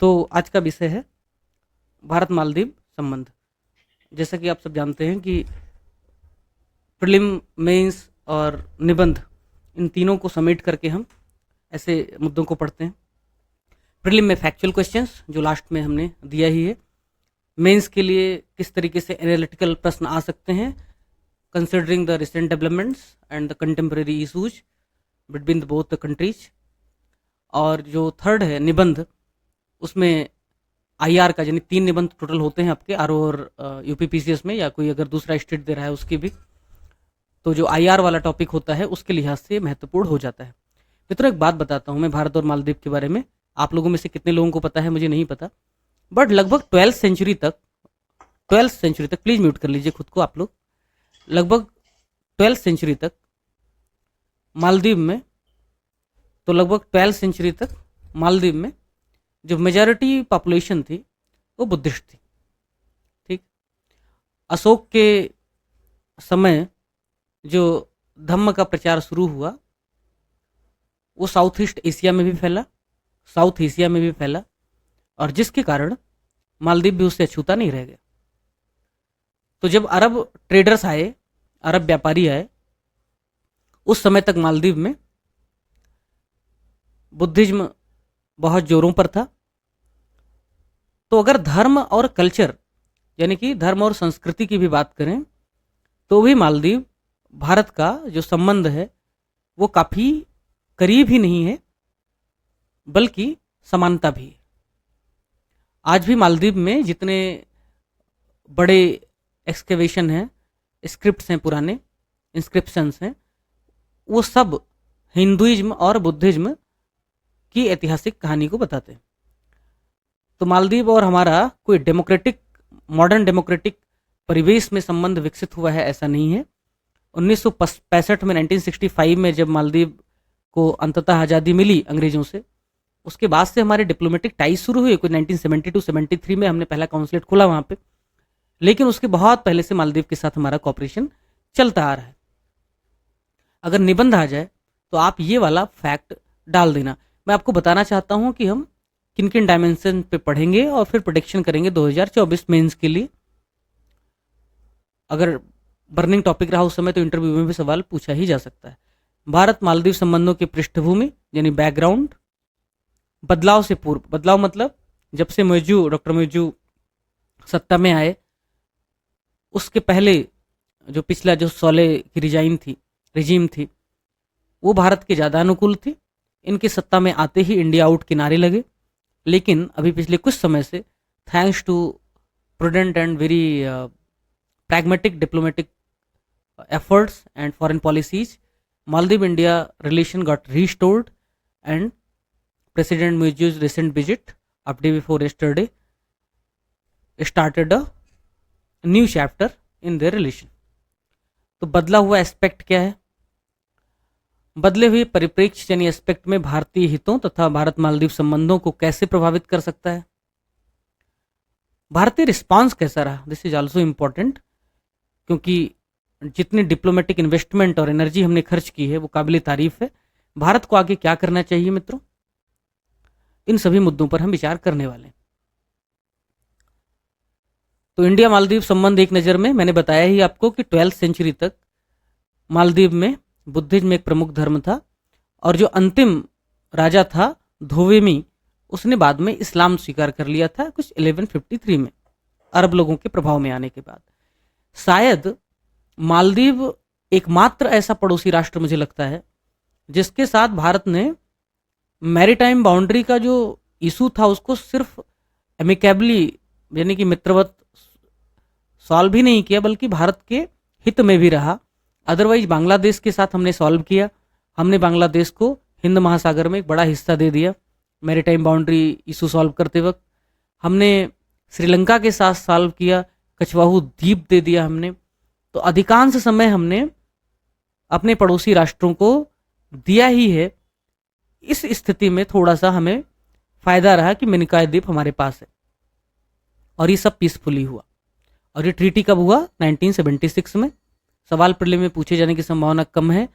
तो आज का विषय है भारत मालदीव संबंध। जैसा कि आप सब जानते हैं कि प्रीलिम, मेंस और निबंध, इन तीनों को समेट करके हम ऐसे मुद्दों को पढ़ते हैं। प्रीलिम में फैक्चुअल क्वेश्चंस जो लास्ट में हमने दिया ही है। मेंस के लिए किस तरीके से एनालिटिकल प्रश्न आ सकते हैं considering the recent developments and the contemporary issues between both the countries. और जो थर्ड है निबंध, उसमें आईआर का, यानी 3 निबंध टोटल होते हैं आपके आरओ और यूपीपीसीएस में, या कोई अगर दूसरा स्टेट दे रहा है उसकी भी, तो जो आईआर वाला टॉपिक होता है उसके लिहाज से महत्वपूर्ण हो जाता है। मित्रों, एक बात बताता हूँ मैं भारत और मालदीव के बारे में। आप लोगों में से कितने लोगों को पता है मुझे नहीं पता, बट लगभग 12th सेंचुरी तक, प्लीज म्यूट कर लीजिए खुद को आप लोग। लगभग 12th सेंचुरी तक मालदीव में, तो लगभग 12th सेंचुरी तक मालदीव में जो मेजॉरिटी पॉपुलेशन थी वो बुद्धिस्ट थी। ठीक। अशोक के समय जो धम्म का प्रचार शुरू हुआ वो साउथ ईस्ट एशिया में भी फैला, साउथ एशिया में भी फैला, और जिसके कारण मालदीव भी उससे अछूता नहीं रह गया। तो जब अरब ट्रेडर्स आए, अरब व्यापारी आए, उस समय तक मालदीव में बुद्धिज्म बहुत जोरों पर था। तो अगर धर्म और कल्चर, यानी कि धर्म और संस्कृति की भी बात करें, तो भी मालदीव भारत का जो संबंध है वो काफ़ी करीब ही नहीं है, बल्कि समानता भी है। आज भी मालदीव में जितने बड़े एक्सकेवेशन हैं, स्क्रिप्ट्स हैं, पुराने इंस्क्रिप्शंस हैं, वो सब हिंदुइज्म और बुद्धिज्म की ऐतिहासिक कहानी को बताते हैं। तो मालदीव और हमारा कोई डेमोक्रेटिक, मॉडर्न डेमोक्रेटिक परिवेश में संबंध विकसित हुआ है ऐसा नहीं है। 1965 में, 1965 में जब मालदीव को अंततः आज़ादी मिली अंग्रेजों से, उसके बाद से हमारे डिप्लोमेटिक टाइज शुरू हुए। कोई 1972-73 में हमने पहला कॉन्सुलेट खोला वहाँ पे, लेकिन उसके बहुत पहले से मालदीव के साथ हमारा कॉपरेशन चलता आ रहा है। अगर निबंध आ जाए तो आप ये वाला फैक्ट डाल देना। मैं आपको बताना चाहता हूँ कि हम किन किन डायमेंशन पे पढ़ेंगे और फिर प्रोडिक्शन करेंगे 2024 मेंस के लिए। अगर बर्निंग टॉपिक रहा उस समय तो इंटरव्यू में भी सवाल पूछा ही जा सकता है। भारत मालदीव संबंधों की पृष्ठभूमि यानी बैकग्राउंड। बदलाव से पूर्व, बदलाव मतलब जब से डॉक्टर मोइजू सत्ता में आए, उसके पहले जो पिछला जो सोले की रिजीम थी वो भारत के ज़्यादा अनुकूल थी। इनकी सत्ता में आते ही इंडिया आउट के नारे लगे, लेकिन अभी पिछले कुछ समय से thanks to prudent and very pragmatic diplomatic efforts and foreign policies, Maldive India relation got restored, and President Muji's recent visit up day before yesterday started a new chapter in their relation. तो बदला हुआ aspect क्या है? बदले हुए परिप्रेक्ष्य यानी aspect में भारतीय हितों तथा भारत मालदीव संबंधों को कैसे प्रभावित कर सकता है? भारतीय रिस्पांस कैसा रहा? दिस इज ऑल्सो इम्पोर्टेंट, क्योंकि जितनी डिप्लोमेटिक इन्वेस्टमेंट और एनर्जी हमने खर्च की है वो काबिल तारीफ है। भारत को आगे क्या करना चाहिए मित्रों, इन सभी मुद्दों पर हम विचार करने वाले हैं। तो इंडिया मालदीव संबंध एक नज़र में मैंने बताया ही आपको कि 12th सेंचुरी तक मालदीव में बुद्धिज्म एक प्रमुख धर्म था, और जो अंतिम राजा था धोवेमी, उसने बाद में इस्लाम स्वीकार कर लिया था कुछ 1153 में, अरब लोगों के प्रभाव में आने के बाद। शायद मालदीव एकमात्र ऐसा पड़ोसी राष्ट्र मुझे लगता है जिसके साथ भारत ने मैरीटाइम बाउंड्री का जो इशू था उसको सिर्फ एमिकेबली, यानी कि मित्रवत सॉल्व भी नहीं किया, बल्कि भारत के हित में भी रहा। अदरवाइज बांग्लादेश के साथ हमने सॉल्व किया, हमने बांग्लादेश को हिंद महासागर में एक बड़ा हिस्सा दे दिया मैरीटाइम बाउंड्री इशू सॉल्व करते वक्त। हमने श्रीलंका के साथ सॉल्व किया, कछवाहू द्वीप दे दिया हमने। तो अधिकांश समय हमने अपने पड़ोसी राष्ट्रों को दिया ही है। इस स्थिति में थोड़ा सा हमें फायदा रहा कि मिनिकॉय द्वीप हमारे पास है, और ये सब पीसफुली हुआ। और ये ट्रीटी कब हुआ? 1976 में। सवाल प्रीलिम में पूछे जाने की संभावना कम है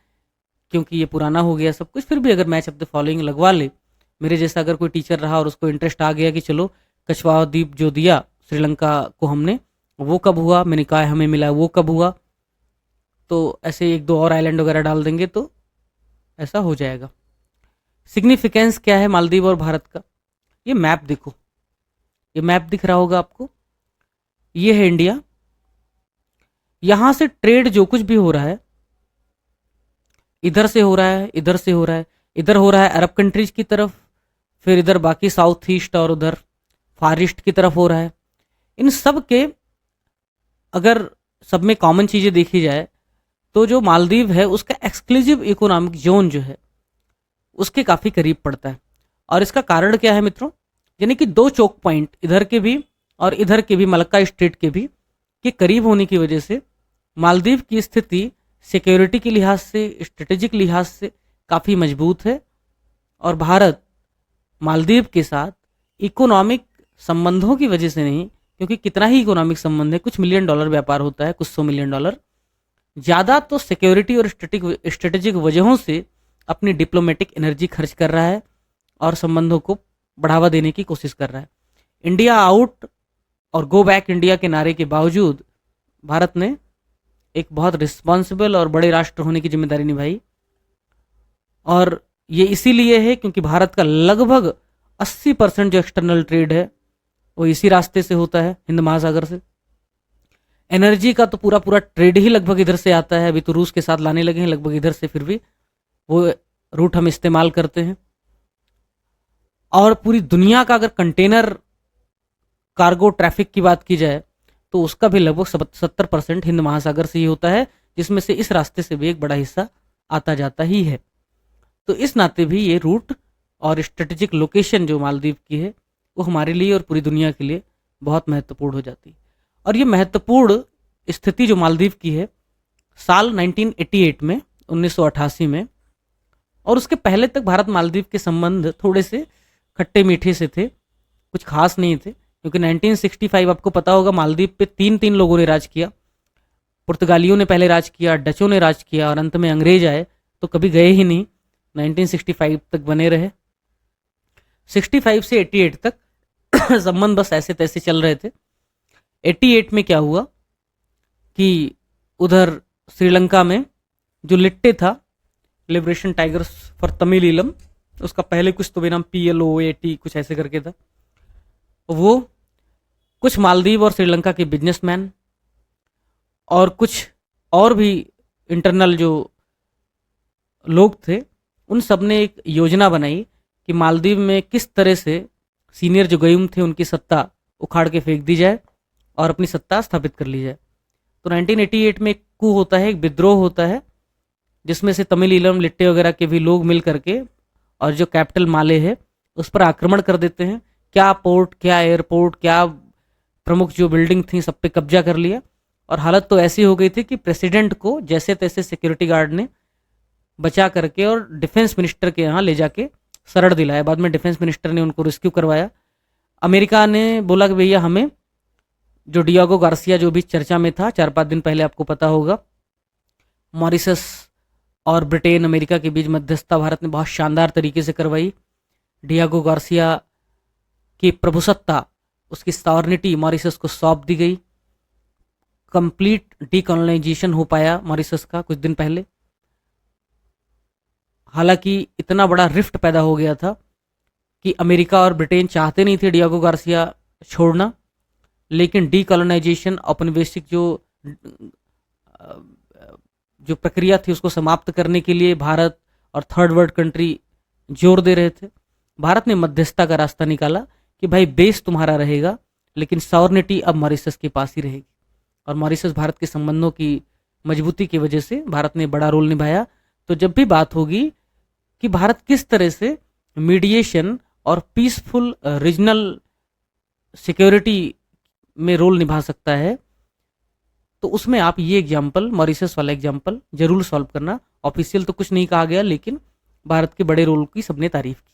क्योंकि ये पुराना हो गया सब कुछ, फिर भी अगर मैच ऑफ द फॉलोइंग लगवा ले मेरे जैसा अगर कोई टीचर रहा और उसको इंटरेस्ट आ गया कि चलो कछवाहा द्वीप जो दिया श्रीलंका को हमने, वो कब हुआ, मैंने कहा हमें मिला वो कब हुआ, तो ऐसे एक दो और आइलैंड वगैरह डाल देंगे तो ऐसा हो जाएगा। सिग्निफिकेंस क्या है मालदीव और भारत का, ये मैप देखो, ये मैप दिख रहा होगा आपको, ये है इंडिया। यहां से ट्रेड जो कुछ भी हो रहा है, इधर से हो रहा है, इधर से हो रहा है, इधर हो रहा है अरब कंट्रीज की तरफ, फिर इधर बाकी साउथ ईस्ट और उधर फार ईस्ट की तरफ हो रहा है। इन सब के अगर सब में कॉमन चीजें देखी जाए तो जो मालदीव है उसका एक्सक्लूसिव इकोनॉमिक जोन जो है उसके काफी करीब पड़ता है। और इसका कारण क्या है मित्रों, यानी कि दो चोक पॉइंट इधर के भी और इधर के भी, मलक्का स्ट्रेट के भी, के करीब होने की वजह से मालदीव की स्थिति सिक्योरिटी के लिहाज से, स्ट्रेटेजिक लिहाज से काफ़ी मजबूत है। और भारत मालदीव के साथ इकोनॉमिक संबंधों की वजह से नहीं, क्योंकि कितना ही इकोनॉमिक संबंध है, कुछ मिलियन डॉलर व्यापार होता है, कुछ $100 मिलियन, ज़्यादा तो सिक्योरिटी और स्ट्रेटेजिक वजहों से अपनी डिप्लोमेटिक एनर्जी खर्च कर रहा है और संबंधों को बढ़ावा देने की कोशिश कर रहा है। इंडिया आउट और गो बैक इंडिया के नारे के बावजूद भारत ने एक बहुत रिस्पॉन्सिबल और बड़े राष्ट्र होने की जिम्मेदारी निभाई। और ये इसीलिए है क्योंकि भारत का लगभग 80% जो एक्सटर्नल ट्रेड है वो इसी रास्ते से होता है, हिंद महासागर से। एनर्जी का तो पूरा पूरा ट्रेड ही लगभग इधर से आता है, अभी तो रूस के साथ लाने लगे हैं लगभग इधर से, फिर भी वो रूट हम इस्तेमाल करते हैं। और पूरी दुनिया का अगर कंटेनर कार्गो ट्रैफिक की बात की जाए तो उसका भी लगभग 70% हिंद महासागर से ही होता है, जिसमें से इस रास्ते से भी एक बड़ा हिस्सा आता जाता ही है। तो इस नाते भी ये रूट और स्ट्रेटेजिक लोकेशन जो मालदीव की है वो हमारे लिए और पूरी दुनिया के लिए बहुत महत्वपूर्ण हो जाती है। और ये महत्वपूर्ण स्थिति जो मालदीव की है साल 1988 में, 1988 में, और उसके पहले तक भारत मालदीव के संबंध थोड़े से खट्टे मीठे से थे, कुछ खास नहीं थे। क्योंकि 1965 आपको पता होगा मालदीव पे तीन लोगों ने राज किया। पुर्तगालियों ने पहले राज किया, डचों ने राज किया और अंत में अंग्रेज आए तो कभी गए ही नहीं, 1965 तक बने रहे। 65 से 88 तक संबंध बस ऐसे तैसे चल रहे थे। 88 में क्या हुआ कि उधर श्रीलंका में जो लिट्टे था, लिबरेशन टाइगर्स फॉर तमिलीलम, उसका पहले कुछ तो भी नाम PLOAT कुछ ऐसे करके था, वो कुछ मालदीव और श्रीलंका के बिजनेसमैन और कुछ और भी इंटरनल जो लोग थे, उन सब ने एक योजना बनाई कि मालदीव में किस तरह से सीनियर जो गयुम थे उनकी सत्ता उखाड़ के फेंक दी जाए और अपनी सत्ता स्थापित कर ली जाए। तो 1988 में एक कू होता है, एक विद्रोह होता है, जिसमें से तमिलीलम लिट्टे वगैरह के भी लोग मिल करके और जो कैपिटल माले है उस पर आक्रमण कर देते हैं। क्या पोर्ट, क्या एयरपोर्ट, क्या प्रमुख जो बिल्डिंग थी सब पे कब्जा कर लिया। और हालत तो ऐसी हो गई थी कि प्रेसिडेंट को जैसे तैसे सिक्योरिटी गार्ड ने बचा करके और डिफेंस मिनिस्टर के यहाँ ले जाके शरण दिलाया। बाद में डिफेंस मिनिस्टर ने उनको रेस्क्यू करवाया। अमेरिका ने बोला कि भैया हमें, जो डियागो गार्सिया जो भी चर्चा में था 4-5 दिन पहले, आपको पता होगा, मॉरिशस और ब्रिटेन अमेरिका के बीच मध्यस्थता भारत ने बहुत शानदार तरीके से करवाई। डियागो गार्सिया की प्रभुसत्ता, उसकी सॉवरेनिटी मॉरिशस को सौंप दी गई। कंप्लीट डीकोलोनाइजेशन हो पाया मॉरिशस का कुछ दिन पहले। हालांकि इतना बड़ा रिफ्ट पैदा हो गया था कि अमेरिका और ब्रिटेन चाहते नहीं थे डियागो गार्सिया छोड़ना, लेकिन डीकोलोनाइजेशन, औपनिवेशिक जो प्रक्रिया थी उसको समाप्त करने के लिए भारत और थर्ड वर्ल्ड कंट्री जोर दे रहे थे। भारत ने मध्यस्थता का रास्ता निकाला कि भाई बेस तुम्हारा रहेगा लेकिन सॉवरेनिटी अब मॉरिशस के पास ही रहेगी। और मॉरिशस भारत के संबंधों की मजबूती की वजह से भारत ने बड़ा रोल निभाया। तो जब भी बात होगी कि भारत किस तरह से मीडिएशन और पीसफुल रीजनल सिक्योरिटी में रोल निभा सकता है, तो उसमें आप ये एग्जाम्पल, मॉरिशस वाला एग्जाम्पल जरूर सॉल्व करना। ऑफिशियल तो कुछ नहीं कहा गया लेकिन भारत के बड़े रोल की सबने तारीफ की।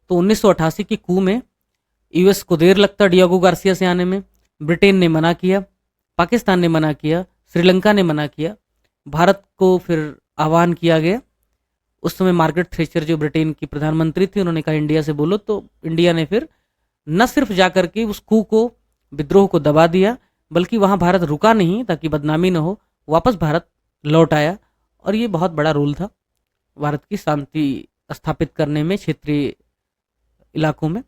तो 1988 की कू में यूएस को देर लगता डियागो गार्सिया से आने में। ब्रिटेन ने मना किया, पाकिस्तान ने मना किया, श्रीलंका ने मना किया। भारत को फिर आह्वान किया गया उस समय मार्गरेट थ्रेचर जो ब्रिटेन की प्रधानमंत्री थी, उन्होंने कहा इंडिया से बोलो, तो इंडिया ने फिर न सिर्फ जाकर के उस कू को, विद्रोह को दबा दिया, बल्कि वहां भारत रुका नहीं ताकि बदनामी न हो, वापस भारत लौट आया। और ये बहुत बड़ा रोल था भारत की शांति स्थापित करने में क्षेत्रीय इलाकों में।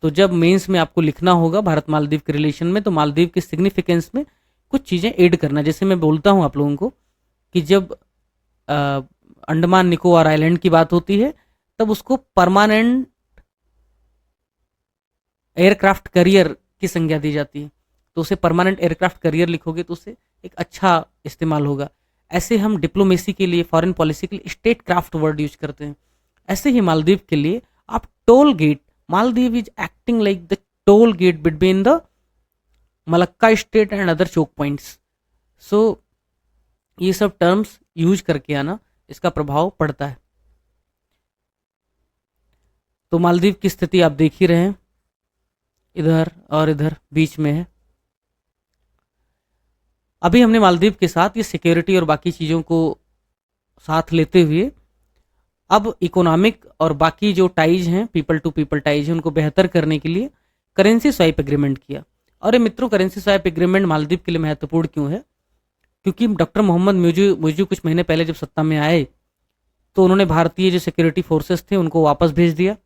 तो जब मेंस में आपको लिखना होगा भारत मालदीव के रिलेशन में, तो मालदीव की सिग्निफिकेंस में कुछ चीज़ें ऐड करना। जैसे मैं बोलता हूँ आप लोगों को कि जब अंडमान निकोबार आइलैंड की बात होती है, तब उसको परमानेंट एयरक्राफ्ट करियर की संज्ञा दी जाती है। तो उसे परमानेंट एयरक्राफ्ट करियर लिखोगे तो उसे एक अच्छा इस्तेमाल होगा। ऐसे हम डिप्लोमेसी के लिए, फॉरेन पॉलिसी के लिए स्टेट क्राफ्ट वर्ड यूज करते हैं। ऐसे ही मालदीव के लिए आप toll gate, Maldives is acting like the toll gate between the Malacca strait and other choke points. So ये सब टर्म्स यूज करके आना, इसका प्रभाव पड़ता है। तो मालदीव की स्थिति आप देख ही रहे हैं, इधर और इधर बीच में है। अभी हमने मालदीव के साथ ये सिक्योरिटी और बाकी चीज़ों को साथ लेते हुए अब इकोनॉमिक और बाकी जो टाइज हैं, पीपल टू पीपल टाइज हैं, उनको बेहतर करने के लिए करेंसी स्वाइप एग्रीमेंट किया। और ये मित्रों, करेंसी स्वाइप एग्रीमेंट मालदीव के लिए महत्वपूर्ण क्यों है? क्योंकि डॉक्टर मोहम्मद मुइज़ू कुछ महीने पहले जब सत्ता में आए, तो उन्होंने भारतीय जो सिक्योरिटी फोर्सेस थे उनको वापस भेज दिया,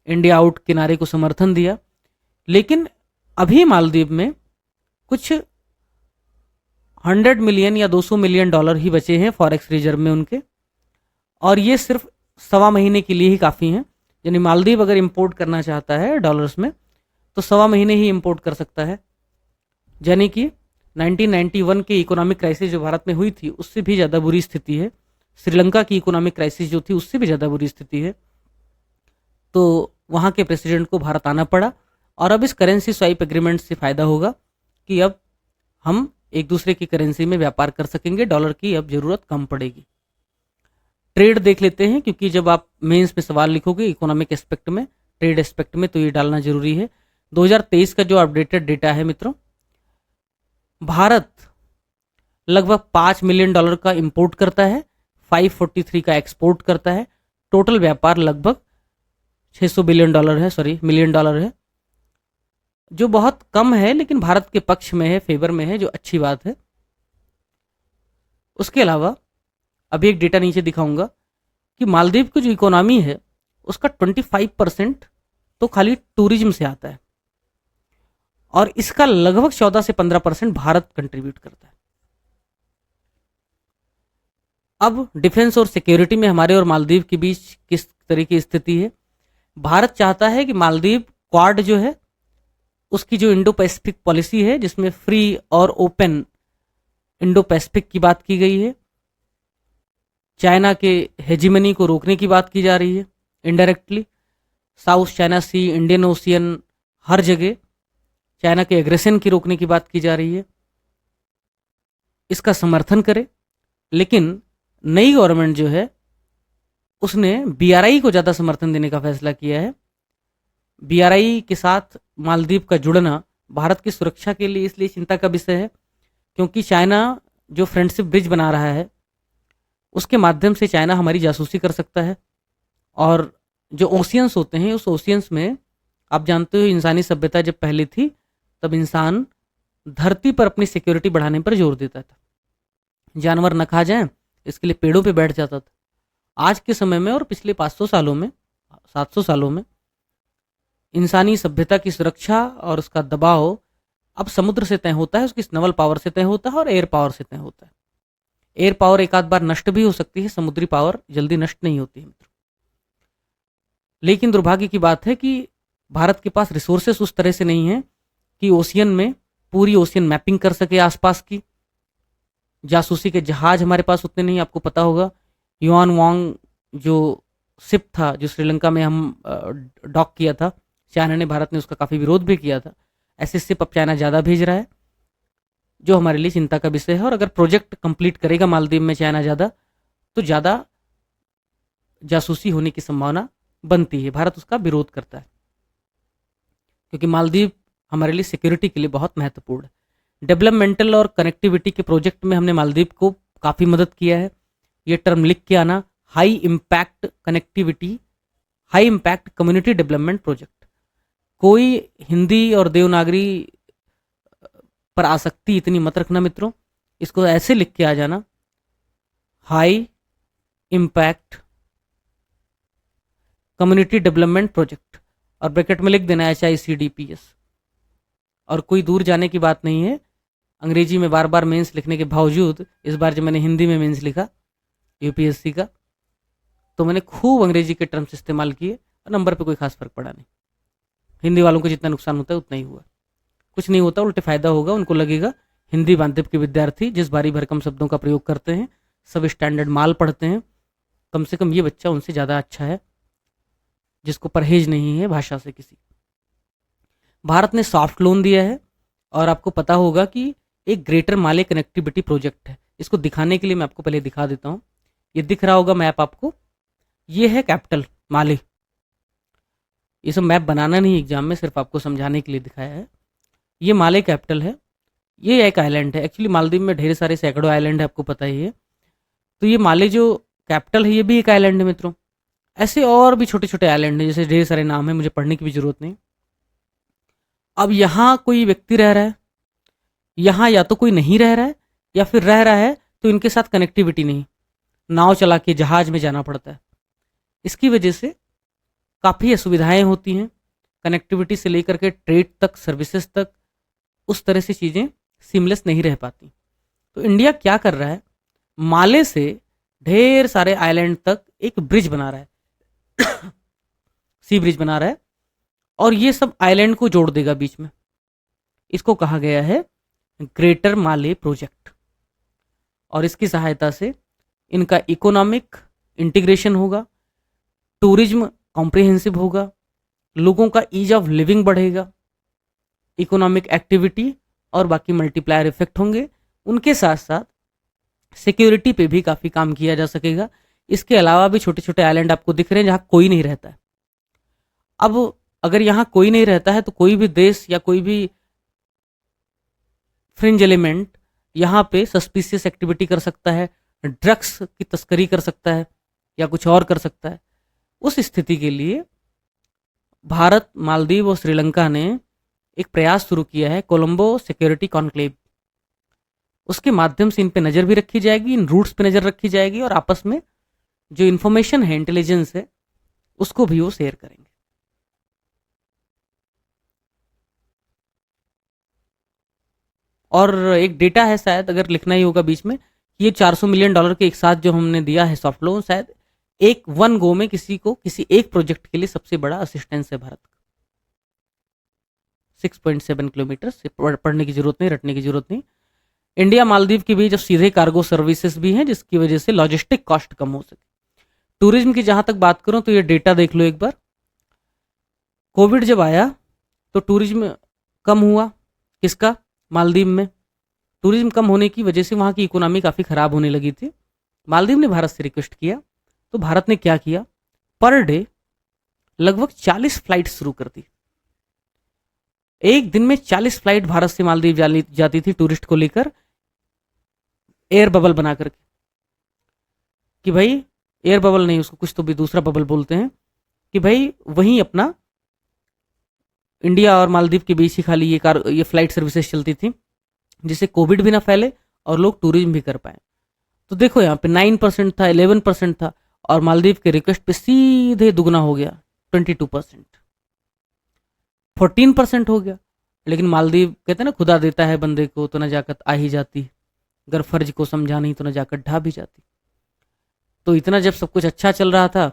इंडिया आउट के नारे को समर्थन दिया। लेकिन अभी मालदीव में कुछ 100 मिलियन या 200 मिलियन डॉलर ही बचे हैं फॉरेक्स रिजर्व में उनके, और ये सिर्फ 1.25 महीने के लिए ही काफ़ी हैं। यानी मालदीव अगर इंपोर्ट करना चाहता है डॉलर्स में, तो 1.25 महीने ही इंपोर्ट कर सकता है। यानी कि 1991 के इकोनॉमिक क्राइसिस जो भारत में हुई थी, उससे भी ज़्यादा बुरी स्थिति है। श्रीलंका की इकोनॉमिक क्राइसिस जो थी, उससे भी ज़्यादा बुरी स्थिति है। तो वहाँ के प्रेसिडेंट को भारत आना पड़ा, और अब इस करेंसी स्वाइप एग्रीमेंट से फ़ायदा होगा कि अब हम एक दूसरे की करेंसी में व्यापार कर सकेंगे, डॉलर की अब ज़रूरत कम पड़ेगी। ट्रेड देख लेते हैं, क्योंकि जब आप मेंस में सवाल लिखोगे इकोनॉमिक एस्पेक्ट में, ट्रेड एस्पेक्ट में, तो ये डालना जरूरी है। 2023 का जो अपडेटेड डेटा है मित्रों, भारत लगभग 5 मिलियन डॉलर का इंपोर्ट करता है, 543 का एक्सपोर्ट करता है। टोटल व्यापार लगभग 600 बिलियन डॉलर है, सॉरी मिलियन डॉलर है, जो बहुत कम है, लेकिन भारत के पक्ष में है, फेवर में है, जो अच्छी बात है। उसके अलावा अभी एक डेटा नीचे दिखाऊंगा कि मालदीव की जो इकोनॉमी है उसका 25% तो खाली टूरिज्म से आता है, और इसका लगभग 14 से 15% भारत कंट्रीब्यूट करता है। अब डिफेंस और सिक्योरिटी में हमारे और मालदीव के बीच किस तरह की स्थिति है? भारत चाहता है कि मालदीव क्वाड जो है, उसकी जो इंडो पैसिफिक पॉलिसी है, जिसमें फ्री और ओपन इंडो पैसिफिक की बात की गई है, चाइना के हेजिमनी को रोकने की बात की जा रही है इनडायरेक्टली, साउथ चाइना सी, इंडियन ओशियन, हर जगह चाइना के एग्रेशन की रोकने की बात की जा रही है, इसका समर्थन करे। लेकिन नई गवर्नमेंट जो है उसने बीआरआई को ज़्यादा समर्थन देने का फैसला किया है। बीआरआई के साथ मालदीव का जुड़ना भारत की सुरक्षा के लिए इसलिए चिंता का विषय है, क्योंकि चाइना जो फ्रेंडशिप ब्रिज बना रहा है, उसके माध्यम से चाइना हमारी जासूसी कर सकता है। और जो ओशियंस होते हैं, उस ओशियंस में आप जानते हो इंसानी सभ्यता जब पहले थी, तब इंसान धरती पर अपनी सिक्योरिटी बढ़ाने पर जोर देता था, जानवर न खा जाएं इसके लिए पेड़ों पे बैठ जाता था। आज के समय में और पिछले 500 सालों में, 700 सालों में, इंसानी सभ्यता की सुरक्षा और उसका दबाव अब समुद्र से तय होता है, उसकी नवल पावर से तय होता है और एयर पावर से तय होता है। एयर पावर एक आध बार नष्ट भी हो सकती है, समुद्री पावर जल्दी नष्ट नहीं होती है मित्रों। लेकिन दुर्भाग्य की बात है कि भारत के पास रिसोर्सेस उस तरह से नहीं है कि ओशियन में पूरी ओशियन मैपिंग कर सके आसपास की। जासूसी के जहाज हमारे पास उतने नहीं, आपको पता होगा युआन वांग जो शिप था, जो श्रीलंका में हम डॉक किया था, चाइना ने, भारत ने उसका काफ़ी विरोध भी किया था। ऐसे शिप अब चाइना ज़्यादा भेज रहा है, जो हमारे लिए चिंता का विषय है। और अगर प्रोजेक्ट कंप्लीट करेगा मालदीव में चाइना ज़्यादा, तो ज़्यादा जासूसी होने की संभावना बनती है। भारत उसका विरोध करता है, क्योंकि मालदीव हमारे लिए सिक्योरिटी के लिए बहुत महत्वपूर्ण है। डेवलपमेंटल और कनेक्टिविटी के प्रोजेक्ट में हमने मालदीव को काफ़ी मदद किया है। ये टर्म लिख के आना, high impact connectivity, high impact community development project. कोई हिंदी और देवनागरी पर आसक्ति इतनी मत रखना मित्रों, इसको ऐसे लिख के आ जाना, high impact community development project, और ब्रैकेट में लिख देना HICDPS। और कोई दूर जाने की बात नहीं है, अंग्रेजी में बार बार मेंस लिखने के बावजूद इस बार जब मैंने हिंदी में मेंस लिखा UPSC का, तो मैंने खूब अंग्रेजी के टर्म्स इस्तेमाल किए और नंबर पे कोई खास फर्क पड़ा नहीं। हिंदी वालों को जितना नुकसान होता है उतना ही हुआ, कुछ नहीं होता, उल्टे फायदा होगा। उनको लगेगा हिंदी माध्यम के विद्यार्थी जिस भारी भरकम शब्दों का प्रयोग करते हैं, सब स्टैंडर्ड माल पढ़ते हैं, कम से कम ये बच्चा उनसे ज़्यादा अच्छा है जिसको परहेज नहीं है भाषा से किसी। भारत ने सॉफ्ट लोन दिया है, और आपको पता होगा कि एक ग्रेटर माले कनेक्टिविटी प्रोजेक्ट है। इसको दिखाने के लिए मैं आपको पहले दिखा देता हूँ। ये दिख रहा होगा मैप आपको, ये है कैपिटल माले। ये सब मैप बनाना नहीं एग्जाम में, सिर्फ आपको समझाने के लिए दिखाया है। ये माले कैपिटल है, ये एक आइलैंड है। एक्चुअली मालदीव में ढेर सारे सैकड़ों आइलैंड है, आपको पता ही है। तो ये माले जो कैपिटल है ये भी एक आइलैंड है मित्रों। ऐसे और भी छोटे छोटे आइलैंड हैं, जैसे ढेर सारे नाम है, मुझे पढ़ने की भी जरूरत नहीं। अब यहाँ कोई व्यक्ति रह रहा है, यहाँ या तो कोई नहीं रह रहा है, या फिर रह रहा है तो इनके साथ कनेक्टिविटी नहीं, नाव चला के जहाज में जाना पड़ता है। इसकी वजह से काफ़ी असुविधाएं होती हैं, कनेक्टिविटी से लेकर के ट्रेड तक, सर्विसेज तक, उस तरह से चीज़ें सीमलेस नहीं रह पाती। तो इंडिया क्या कर रहा है, माले से ढेर सारे आइलैंड तक एक ब्रिज बना रहा है सी ब्रिज बना रहा है, और ये सब आइलैंड को जोड़ देगा बीच में। इसको कहा गया है ग्रेटर माले प्रोजेक्ट, और इसकी सहायता से इनका इकोनॉमिक इंटीग्रेशन होगा, टूरिज्म कॉम्प्रिहेंसिव होगा, लोगों का ईज ऑफ लिविंग बढ़ेगा, इकोनॉमिक एक्टिविटी और बाकी मल्टीप्लायर इफेक्ट होंगे। उनके साथ साथ सिक्योरिटी पे भी काफ़ी काम किया जा सकेगा। इसके अलावा भी छोटे छोटे आइलैंड आपको दिख रहे हैं जहाँ कोई नहीं रहता है। अब अगर यहाँ कोई नहीं रहता है तो कोई भी देश या कोई भी फ्रिंज एलिमेंट यहाँ पे सस्पिशियस एक्टिविटी कर सकता है, ड्रग्स की तस्करी कर सकता है, या कुछ और कर सकता है। उस स्थिति के लिए भारत, मालदीव और श्रीलंका ने एक प्रयास शुरू किया है, कोलंबो सिक्योरिटी कॉन्क्लेव। उसके माध्यम से इन पे नज़र भी रखी जाएगी, इन रूट्स पे नज़र रखी जाएगी, और आपस में जो इन्फॉर्मेशन है, इंटेलिजेंस है, उसको भी वो शेयर करेंगे। और एक डेटा है, शायद अगर लिखना ही होगा बीच में, कि ये $400 मिलियन के एक साथ जो हमने दिया है सॉफ्ट लोन, शायद एक वन गो में किसी को किसी एक प्रोजेक्ट के लिए सबसे बड़ा असिस्टेंस है भारत का। 6.7 किलोमीटर से पढ़ने की जरूरत नहीं, रटने की जरूरत नहीं। इंडिया मालदीव के बीच अब सीधे कार्गो सर्विसेज भी हैं, जिसकी वजह से लॉजिस्टिक कॉस्ट कम हो सके। टूरिज्म की जहां तक बात करूं तो ये डेटा देख लो एक बार। कोविड जब आया तो टूरिज्म कम हुआ, किसका, मालदीव में। टूरिज्म कम होने की वजह से वहाँ की इकोनॉमी काफ़ी ख़राब होने लगी थी। मालदीव ने भारत से रिक्वेस्ट किया, तो भारत ने क्या किया, पर डे लगभग 40 फ्लाइट शुरू कर दी। एक दिन में 40 फ्लाइट भारत से मालदीव जाती थी टूरिस्ट को लेकर, एयर बबल बना करके। कि भाई एयर बबल नहीं, उसको कुछ तो भी दूसरा बबल बोलते हैं, कि भाई वहीं अपना इंडिया और मालदीव के बीच ही खाली ये फ्लाइट सर्विसेज चलती थी, जिससे कोविड भी ना फैले और लोग टूरिज्म भी कर पाए। तो देखो यहाँ पे 9% था, 11% था, और मालदीव के रिक्वेस्ट पे सीधे दुगना हो गया, 22%, 14% हो गया। लेकिन मालदीव कहते हैं ना, खुदा देता है बंदे को तो नजाकत आ ही जाती, अगर फर्ज को समझा नहीं तो नजाकत ढा भी जाती। तो इतना जब सब कुछ अच्छा चल रहा था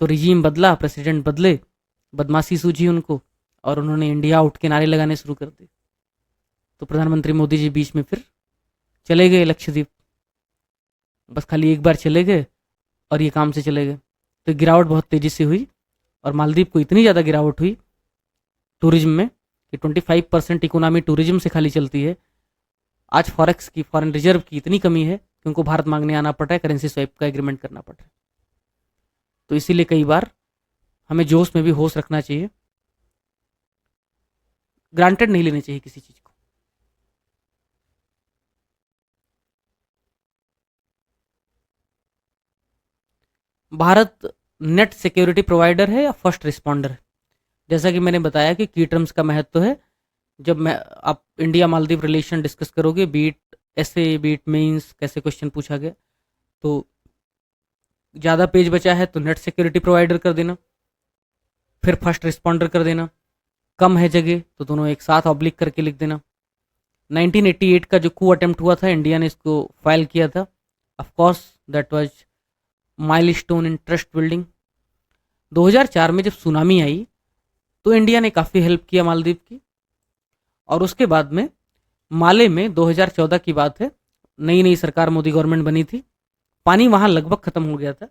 तो रिजीम बदला, प्रेसिडेंट बदले, बदमाशी सूझी उनको, और उन्होंने इंडिया आउट के नारे लगाने शुरू कर दिए। तो प्रधानमंत्री मोदी जी बीच में फिर चले गए लक्षद्वीप, बस खाली एक बार चले गए और ये काम से चले गए। तो गिरावट बहुत तेज़ी से हुई, और मालदीव को इतनी ज़्यादा गिरावट हुई टूरिज्म में कि 25% इकोनॉमी टूरिज्म से खाली चलती है। आज फॉरेक्स की, फॉरेन रिजर्व की इतनी कमी है कि उनको भारत मांगने आना पड़ रहा है, करेंसी स्वैप का एग्रीमेंट करना पड़ रहा है। तो इसीलिए कई बार हमें जोश में भी होश रखना चाहिए, ग्रांटेड नहीं लेनी चाहिए किसी चीज़ को। भारत नेट सिक्योरिटी प्रोवाइडर है या फर्स्ट रिस्पॉन्डर है? जैसा कि मैंने बताया कि की टर्म्स का महत्व है। जब मैं आप इंडिया मालदीव रिलेशन डिस्कस करोगे, बीट ऐसे बीट मीन्स कैसे क्वेश्चन पूछा गया, तो ज़्यादा पेज बचा है तो नेट सिक्योरिटी प्रोवाइडर कर देना, फिर फर्स्ट रिस्पॉन्डर कर देना। कम है जगह तो दोनों एक साथ ऑब्लिक करके लिख देना। 1988 का जो कू अटेम्प्ट हुआ था, इंडिया ने इसको फाइल किया था। Of course that was milestone in trust building. 2004 में जब सुनामी आई तो इंडिया ने काफ़ी हेल्प किया मालदीव की। और उसके बाद में माले में 2014 की बात है, नई नई सरकार मोदी गवर्नमेंट बनी थी, पानी वहाँ लगभग ख़त्म हो गया था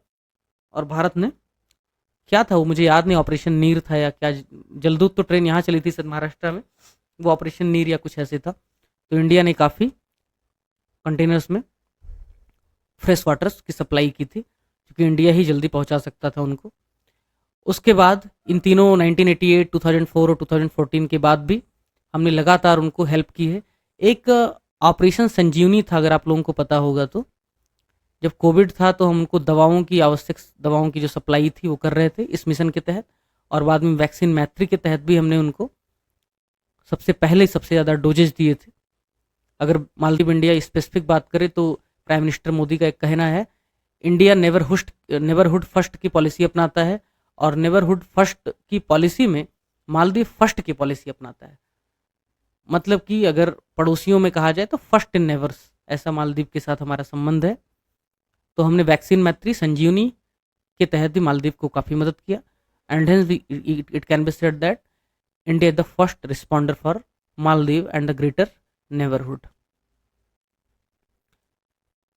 और भारत ने क्या था वो मुझे याद नहीं, ऑपरेशन नीर था या क्या, जलदूत तो ट्रेन यहाँ चली थी सर महाराष्ट्र में, वो ऑपरेशन नीर या कुछ ऐसे था। तो इंडिया ने काफ़ी कंटेनर्स में फ्रेश वाटर्स की सप्लाई की थी क्योंकि इंडिया ही जल्दी पहुंचा सकता था उनको। उसके बाद इन तीनों 1988, 2004 और 2014 के बाद भी हमने लगातार उनको हेल्प की है। एक ऑपरेशन संजीवनी था, अगर आप लोगों को पता होगा तो, जब कोविड था तो हम उनको दवाओं की, आवश्यक दवाओं की जो सप्लाई थी वो कर रहे थे इस मिशन के तहत। और बाद में वैक्सीन मैत्री के तहत भी हमने उनको सबसे पहले सबसे ज़्यादा डोजेज दिए थे। अगर मालदीव इंडिया स्पेसिफिक बात करें तो प्राइम मिनिस्टर मोदी का एक कहना है, इंडिया नेबरहुड फर्स्ट की पॉलिसी अपनाता है और नेबरहुड फर्स्ट की पॉलिसी में मालदीव फर्स्ट की पॉलिसी अपनाता है। मतलब कि अगर पड़ोसियों में कहा जाए तो फर्स्ट इन नेवर्स, ऐसा मालदीव के साथ हमारा संबंध है। तो हमने वैक्सीन मैत्री संजीवनी के तहत भी मालदीव को काफ़ी मदद किया। And hence it can be said that India is the first responder for Maldives and the greater neighbourhood.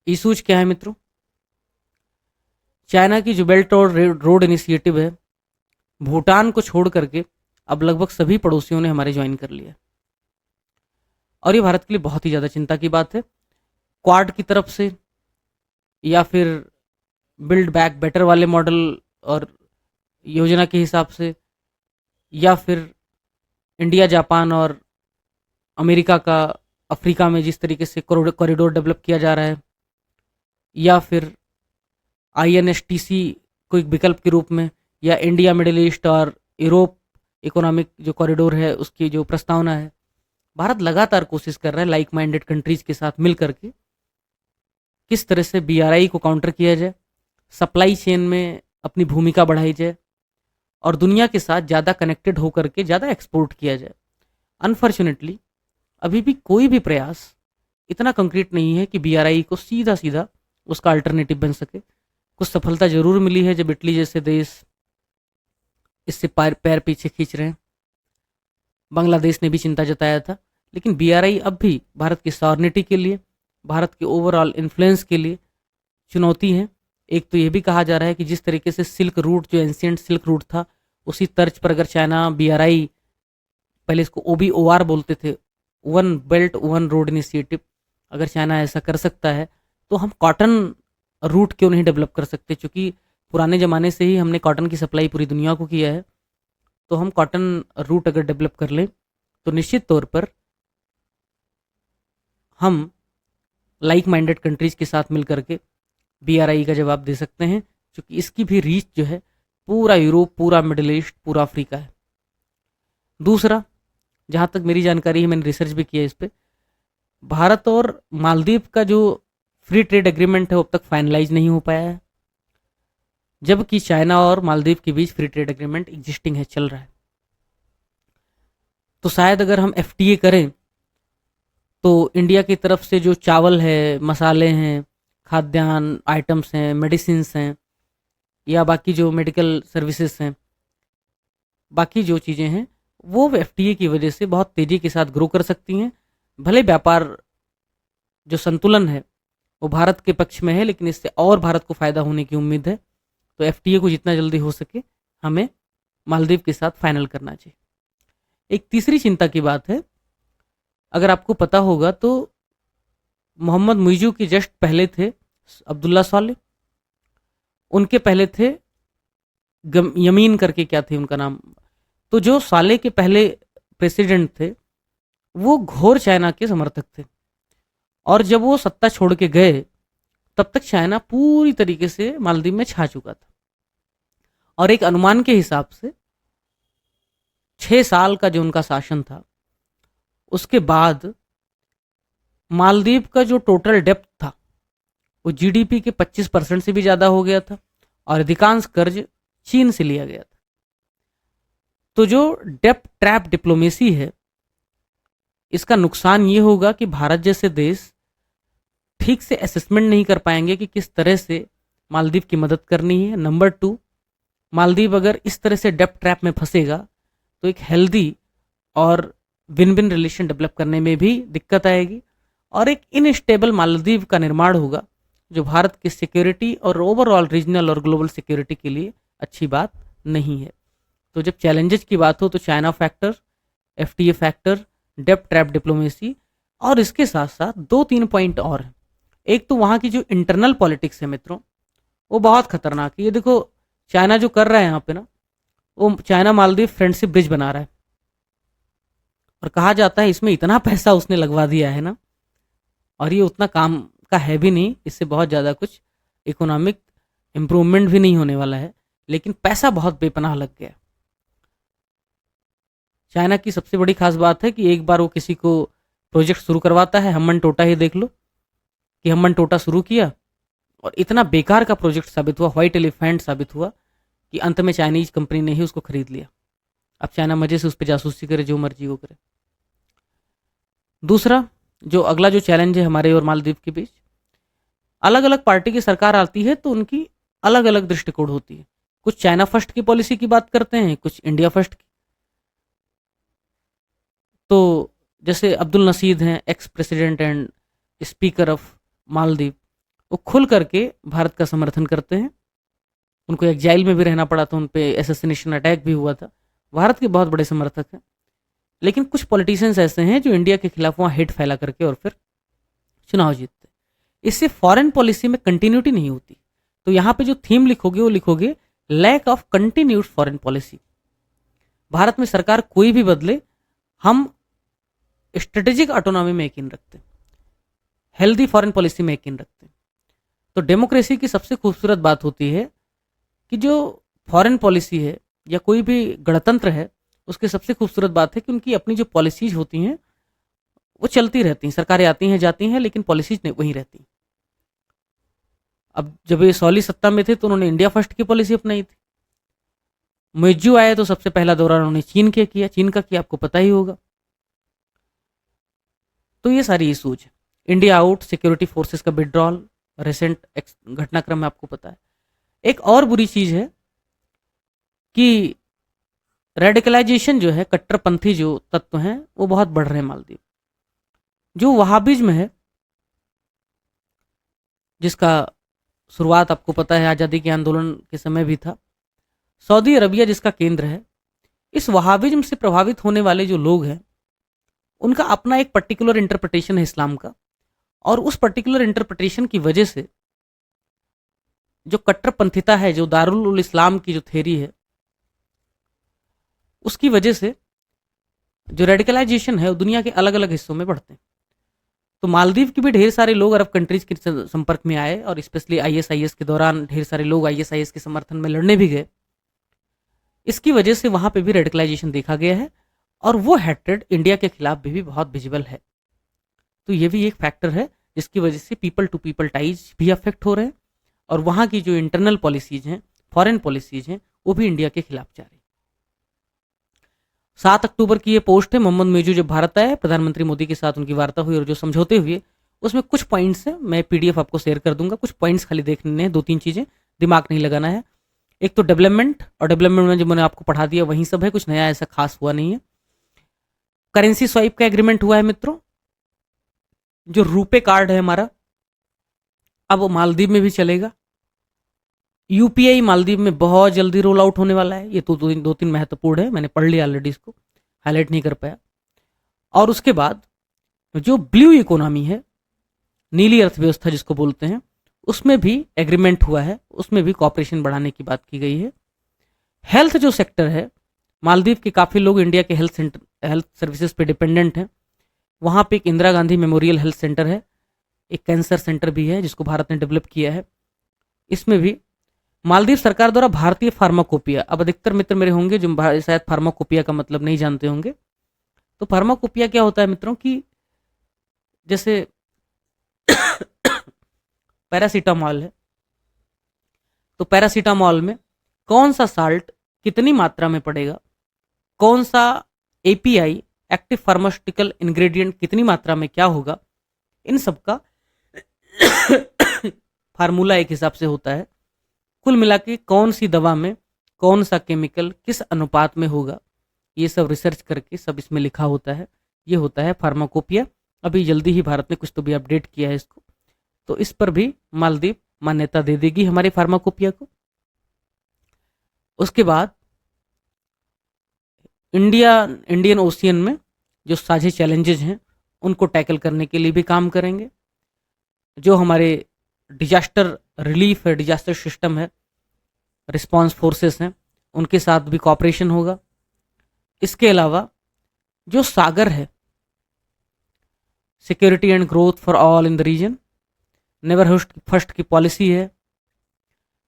Issues क्या है मित्रों? चाइना की जो बेल्ट और रोड इनिशिएटिव है, भूटान को छोड़ करके अब लगभग सभी पड़ोसियों ने हमारे ज्वाइन कर लिया और ये भारत के लिए बहुत ही ज़्यादा चिंता की बात है। क्वाड की तरफ से या फिर बिल्ड बैक बेटर वाले मॉडल और योजना के हिसाब से, या फिर इंडिया जापान और अमेरिका का अफ्रीका में जिस तरीके से कॉरिडोर डेवलप किया जा रहा है, या फिर INSTC को एक विकल्प के रूप में, या इंडिया मिडिल ईस्ट और यूरोप इकोनॉमिक जो कॉरिडोर है उसकी जो प्रस्तावना है, भारत लगातार कोशिश कर रहा है लाइक माइंडेड कंट्रीज के साथ मिल करके किस तरह से BRI को काउंटर किया जाए, सप्लाई चेन में अपनी भूमिका बढ़ाई जाए और दुनिया के साथ ज़्यादा कनेक्टेड होकर के ज़्यादा एक्सपोर्ट किया जाए। अनफॉर्चुनेटली अभी भी कोई भी प्रयास इतना कंक्रीट नहीं है कि BRI को सीधा सीधा उसका अल्टरनेटिव बन सके। कुछ सफलता जरूर मिली है जब इटली जैसे देश इससे पैर पीछे खींच रहे हैं, बांग्लादेश ने भी चिंता जताया था, लेकिन BRI अब भी भारत की सॉवरेनिटी के लिए, भारत के ओवरऑल इन्फ्लुएंस के लिए चुनौती है। एक तो ये भी कहा जा रहा है कि जिस तरीके से सिल्क रूट, जो एंशियंट सिल्क रूट था, उसी तर्ज पर अगर चाइना BRI, पहले इसको OBOR बोलते थे, one belt one road initiative, अगर चाइना ऐसा कर सकता है तो हम कॉटन रूट क्यों नहीं डेवलप कर सकते? क्योंकि पुराने ज़माने से ही हमने कॉटन की सप्लाई पूरी दुनिया को किया है, तो हम कॉटन रूट अगर डेवलप कर लें तो निश्चित तौर पर हम लाइक माइंडेड कंट्रीज के साथ मिल करके BRI का जवाब दे सकते हैं, क्योंकि इसकी भी रीच जो है पूरा यूरोप, पूरा मिडिल ईस्ट, पूरा अफ्रीका है। दूसरा, जहाँ तक मेरी जानकारी है, मैंने रिसर्च भी किया इस पर, भारत और मालदीव का जो फ्री ट्रेड एग्रीमेंट है वो अब तक फाइनलाइज नहीं हो पाया है, जबकि चाइना और मालदीव के बीच फ्री ट्रेड एग्रीमेंट एग्जिस्टिंग है, चल रहा है। तो शायद अगर हम FTA करें तो इंडिया की तरफ से जो चावल है, मसाले हैं, खाद्यान्न आइटम्स हैं, मेडिसिन्स हैं, या बाकी जो मेडिकल सर्विसेज हैं, बाकी जो चीज़ें हैं, वो FTA की वजह से बहुत तेज़ी के साथ ग्रो कर सकती हैं। भले व्यापार जो संतुलन है वो भारत के पक्ष में है, लेकिन इससे और भारत को फ़ायदा होने की उम्मीद है। तो FTA को जितना जल्दी हो सके हमें मालदीव के साथ फाइनल करना चाहिए। एक तीसरी चिंता की बात है, अगर आपको पता होगा तो मोहम्मद मुइजू के जस्ट पहले थे अब्दुल्ला साले, उनके पहले थे यमीन करके, क्या थे उनका नाम। तो जो साले के पहले प्रेसिडेंट थे वो घोर चाइना के समर्थक थे, और जब वो सत्ता छोड़ के गए तब तक चाइना पूरी तरीके से मालदीव में छा चुका था। और एक अनुमान के हिसाब से 6 साल का जो उनका शासन था, उसके बाद मालदीव का जो टोटल डेप्थ था वो जीडीपी के 25% से भी ज़्यादा हो गया था और अधिकांश कर्ज चीन से लिया गया था। तो जो डेप्थ ट्रैप डिप्लोमेसी है, इसका नुकसान ये होगा कि भारत जैसे देश ठीक से असेसमेंट नहीं कर पाएंगे कि किस तरह से मालदीव की मदद करनी है। नंबर 2, मालदीव अगर इस तरह से डेप्थ ट्रैप में फंसेगा तो एक हेल्दी और विन विन रिलेशन डेवलप करने में भी दिक्कत आएगी और एक इनस्टेबल मालदीव का निर्माण होगा, जो भारत की सिक्योरिटी और ओवरऑल रीजनल और ग्लोबल सिक्योरिटी के लिए अच्छी बात नहीं है। तो जब चैलेंजेस की बात हो तो China factor, FTA factor, depth trap diplomacy और इसके साथ साथ 2-3 पॉइंट और हैं। एक तो वहाँ की जो इंटरनल पॉलिटिक्स है मित्रों, वो बहुत खतरनाक है। ये देखो चाइना जो कर रहा है यहाँ पे ना, वो चाइना मालदीव फ्रेंडशिप ब्रिज बना रहा है और कहा जाता है इसमें इतना पैसा उसने लगवा दिया है ना, और ये उतना काम का है भी नहीं, इससे बहुत ज़्यादा कुछ इकोनॉमिक इम्प्रूवमेंट भी नहीं होने वाला है, लेकिन पैसा बहुत बेपनाह लग गया। चाइना की सबसे बड़ी खास बात है कि एक बार वो किसी को प्रोजेक्ट शुरू करवाता है, हम्मन टोटा ही देख लो कि हम्मन टोटा शुरू किया और इतना बेकार का प्रोजेक्ट साबित हुआ, व्हाइट एलिफेंट साबित हुआ कि अंत में चाइनीज कंपनी ने ही उसको खरीद लिया। अब चाइना मजे से उस पर जासूसी करे, जो मर्जी वो करे। दूसरा, जो अगला जो चैलेंज है हमारे और मालदीव के बीच, अलग अलग पार्टी की सरकार आती है तो उनकी अलग अलग दृष्टिकोण होती है। कुछ चाइना फर्स्ट की पॉलिसी की बात करते हैं, कुछ इंडिया फर्स्ट की। तो जैसे अब्दुल नसीद हैं, ex president and speaker of Maldives, वो खुल करके भारत का समर्थन करते हैं। उनको एक्जाइल में भी रहना पड़ा था, उन पे एसेसिनेशन अटैक भी हुआ था। भारत के बहुत बड़े समर्थक हैं। लेकिन कुछ पॉलिटिशियंस ऐसे हैं जो इंडिया के खिलाफ वहाँ हेट फैला करके और फिर चुनाव जीतते। इससे फॉरेन पॉलिसी में कंटिन्यूटी नहीं होती। तो यहाँ पे जो थीम लिखोगे वो लिखोगे lack of continued foreign policy. Bharat में सरकार कोई भी बदले, हम स्ट्रेटेजिक ऑटोनॉमी में यकीन रखते हैं, हेल्दी फॉरेन पॉलिसी में यकीन रखते हैं। तो डेमोक्रेसी की सबसे खूबसूरत बात होती है कि जो फॉरेन पॉलिसी है या कोई भी गणतंत्र है, उसकी सबसे खूबसूरत बात है कि उनकी अपनी जो पॉलिसीज होती हैं वो चलती रहती हैं। सरकारें आती हैं जाती हैं, लेकिन पॉलिसीज नहीं वहीं रहती। अब जब ये सॉली सत्ता में थे तो उन्होंने इंडिया फर्स्ट की पॉलिसी अपनाई थी। मुइज्जू आए तो सबसे पहला दौरा उन्होंने चीन के किया, चीन का किया, आपको पता ही होगा। तो ये सारी इशूज है। इंडिया आउट, सिक्योरिटी फोर्सेस का विड्रॉल, रिसेंट घटनाक्रम में आपको पता है। एक और बुरी चीज है कि रेडिकलाइजेशन जो है, कट्टरपंथी जो तत्व हैं वो बहुत बढ़ रहे हैं मालदीव। जो वहाबिज्म है, जिसका शुरुआत आपको पता है आज़ादी के आंदोलन के समय भी था, सऊदी अरबिया जिसका केंद्र है, इस वहाबिज्म से प्रभावित होने वाले जो लोग हैं उनका अपना एक पर्टिकुलर इंटरप्रिटेशन है इस्लाम का, और उस पर्टिकुलर इंटरप्रिटेशन की वजह से जो कट्टरपंथिता है, जो दारुल उल इस्लाम की जो थ्योरी है, उसकी वजह से जो रेडिकलाइजेशन है वो दुनिया के अलग अलग हिस्सों में बढ़ते हैं। तो मालदीव के भी ढेर सारे लोग अरब कंट्रीज के संपर्क में आए और स्पेशली आईएसआईएस के दौरान ढेर सारे लोग आईएसआईएस के समर्थन में लड़ने भी गए। इसकी वजह से वहां पे भी रेडिकलाइजेशन देखा गया है और वो हैट्रेड इंडिया के खिलाफ भी बहुत विजिबल है। तो ये भी एक फैक्टर है जिसकी वजह से पीपल टू पीपल टाइज भी अफेक्ट हो रहे हैं और वहाँ की जो इंटरनल पॉलिसीज हैं, फॉरेन पॉलिसीज हैं, वो भी इंडिया के खिलाफ जा रही। 7 अक्टूबर की ये पोस्ट है। मोहम्मद मुइज्जू जब भारत आए, प्रधानमंत्री मोदी के साथ उनकी वार्ता हुई और जो समझौते हुए उसमें कुछ पॉइंट्स हैं, मैं पीडीएफ आपको शेयर कर दूंगा। कुछ पॉइंट्स खाली देखने हैं, 2-3 चीजें, दिमाग नहीं लगाना है। एक तो डेवलपमेंट, और डेवलपमेंट में जो मैंने आपको पढ़ा दिया वही सब है, कुछ नया ऐसा खास हुआ नहीं है। करेंसी स्वाइप का एग्रीमेंट हुआ है मित्रों। जो रुपे कार्ड है हमारा, अब वो मालदीव में भी चलेगा। यूपीआई मालदीव में बहुत जल्दी रोल आउट होने वाला है। ये तो 2-3 महत्वपूर्ण है, मैंने पढ़ लिया ऑलरेडी, इसको हाईलाइट नहीं कर पाया। और उसके बाद जो ब्लू इकोनॉमी है, नीली अर्थव्यवस्था जिसको बोलते हैं, उसमें भी एग्रीमेंट हुआ है, उसमें भी कॉपरेशन बढ़ाने की बात की गई है। हेल्थ जो सेक्टर है, मालदीव के काफ़ी लोग इंडिया के हेल्थ सर्विसेज पे डिपेंडेंट हैं। वहाँ पे एक Indira Gandhi memorial health centre है, एक कैंसर सेंटर भी है जिसको भारत ने डेवलप किया है। इसमें भी मालदीव सरकार द्वारा भारतीय फार्माकोपिया, अब अधिकतर मित्र मेरे होंगे जो शायद फार्माकोपिया का मतलब नहीं जानते होंगे। तो फार्माकोपिया क्या होता है मित्रों कि जैसे पैरासीटामॉल है, तो पैरासीटामॉल में कौन सा साल्ट कितनी मात्रा में पड़ेगा, कौन सा एपीआई एक्टिव फार्मास्यूटिकल इंग्रेडिएंट कितनी मात्रा में क्या होगा, इन सब का फार्मूला एक हिसाब से होता है। कुल मिला के कौन सी दवा में कौन सा केमिकल किस अनुपात में होगा, ये सब रिसर्च करके सब इसमें लिखा होता है। ये होता है फार्माकोपिया। अभी जल्दी ही भारत ने कुछ तो भी अपडेट किया है इसको, तो इस पर भी मालदीव मान्यता दे देगी हमारे फार्माकोपिया को। उसके बाद इंडियन ओशियन में जो साझे चैलेंजेस हैं उनको टैकल करने के लिए भी काम करेंगे। जो हमारे डिजास्टर रिलीफ है, डिजास्टर सिस्टम है, रिस्पांस फोर्सेस हैं, उनके साथ भी कॉपरेशन होगा। इसके अलावा जो सागर है, security and growth for all in the region, neighbour first की पॉलिसी है,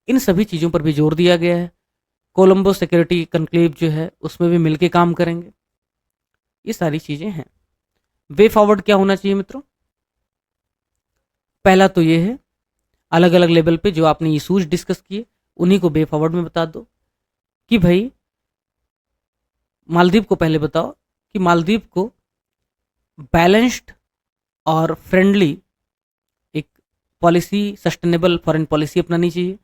इन सभी चीज़ों पर भी जोर दिया गया है। कोलंबो सिक्योरिटी कन्क्लेव जो है उसमें भी मिलके काम करेंगे। ये सारी चीज़ें हैं। वे फॉरवर्ड क्या होना चाहिए मित्रों? पहला तो ये है, अलग अलग लेवल पे जो आपने इशूज डिस्कस किए उन्हीं को वे फॉरवर्ड में बता दो कि भाई मालदीव को पहले बताओ कि मालदीव को बैलेंस्ड और फ्रेंडली एक पॉलिसी, सस्टेनेबल फॉरेन पॉलिसी अपनानी चाहिए।